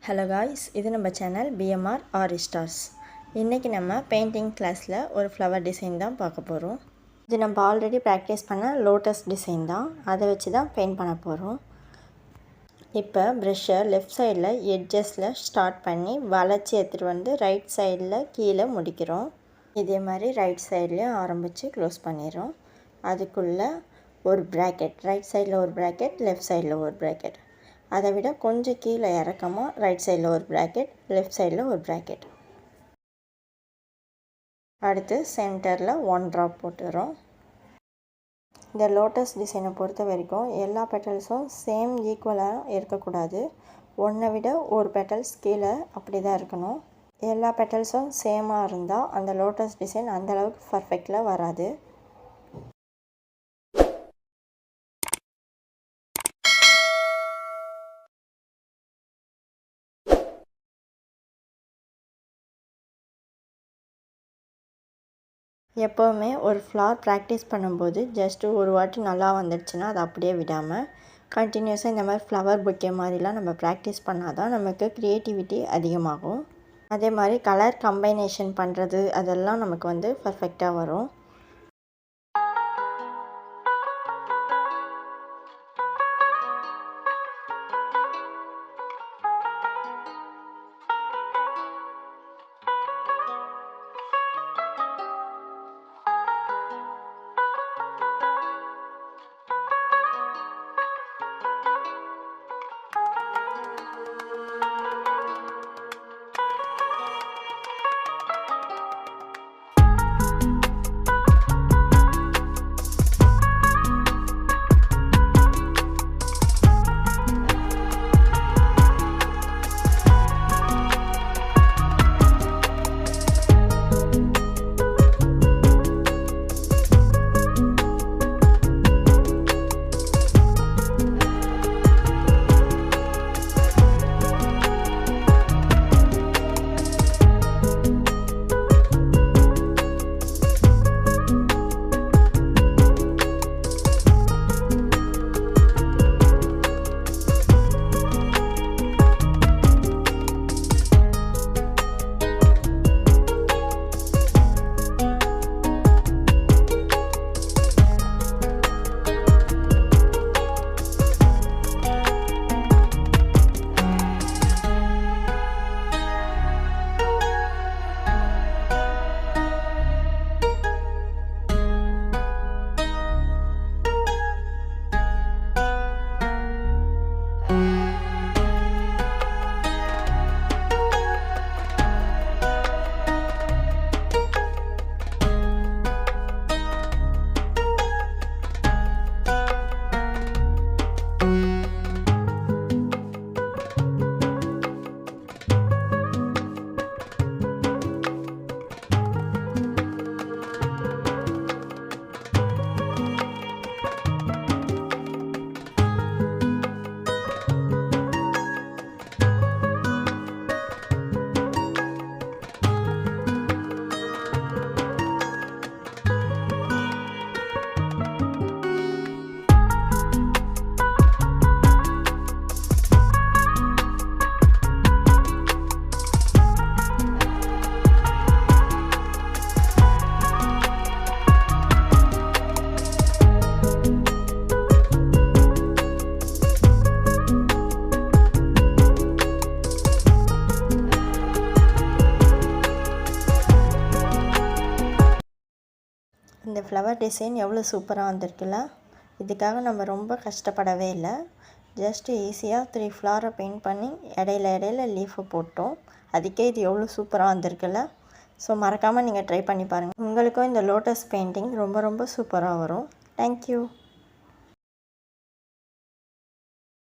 Hello guys, இது நம்ம channel BMR Stars. இன்றைக்கி நம்ம பெயிண்டிங் கிளாஸில் ஒரு ஃப்ளவர் டிசைன் தான் பார்க்க போகிறோம். இது நம்ம ஆல்ரெடி ப்ராக்டிஸ் பண்ண லோட்டஸ் டிசைன் தான். அதை வச்சு தான் பெயிண்ட் பண்ண போகிறோம். இப்போ ப்ரெஷ்ஷை லெஃப்ட் சைடில் எட்ஜஸில் ஸ்டார்ட் பண்ணி வளைச்சி எடுத்துகிட்டு வந்து ரைட் சைடில் கீழே முடிக்கிறோம். இதே மாதிரி ரைட் சைட்லேயும் ஆரம்பித்து க்ளோஸ் பண்ணிடுறோம். அதுக்குள்ளே ஒரு ப்ராக்கெட், ரைட் சைடில் ஒரு ப்ராக்கெட், லெஃப்ட் சைடில் ஒரு ப்ராக்கெட். அதை விட கொஞ்சம் கீழே இறக்கமாக ரைட் சைடில் ஒரு ப்ராக்கெட், லெஃப்ட் சைடில் ஒரு ப்ராக்கெட். அடுத்து சென்டரில் 1 ட்ராப் போட்டுறோம். இந்த லோட்டஸ் டிசைனை பொறுத்த வரைக்கும் எல்லா பெட்டல்ஸும் சேம் ஈக்குவலாக இருக்கக்கூடாது. ஒன்றை விட ஒரு பெட்டல்ஸ் கீழே அப்படி தான் இருக்கணும். எல்லா பெட்டல்ஸும் சேமாக இருந்தால் அந்த லோட்டஸ் டிசைன் அந்தளவுக்கு பர்ஃபெக்டில் வராது. எப்போவுமே ஒரு ஃப்ளார் ப்ராக்டிஸ் பண்ணும்போது ஜஸ்ட்டு ஒரு வாட்டி நல்லா வந்துடுச்சுன்னா அதை அப்படியே விடாமல் கண்டினியூஸாக இந்த மாதிரி ஃப்ளவர் பொக்கே மாதிரிலாம் நம்ம ப்ராக்டிஸ் பண்ணால் தான் நமக்கு க்ரியேட்டிவிட்டி அதிகமாகும். அதே மாதிரி கலர் கம்பைனேஷன் பண்ணுறது அதெல்லாம் நமக்கு பர்ஃபெக்டாக வரும். இந்த ஃப்ளவர் டிசைன் எவ்வளோ சூப்பராக வந்திருக்குல்ல. இதுக்காக நம்ம ரொம்ப கஷ்டப்படவே இல்லை. ஜஸ்ட்டு ஈஸியாக 3 ஃப்ளாரை பெயிண்ட் பண்ணி இடையில லீஃபை போட்டோம். அதுக்கே இது எவ்வளோ சூப்பராக வந்திருக்குல்ல. ஸோ மறக்காமல் நீங்கள் ட்ரை பண்ணி பாருங்கள். உங்களுக்கும் இந்த லோட்டஸ் பெயிண்டிங் ரொம்ப சூப்பராக வரும். தேங்க்யூ.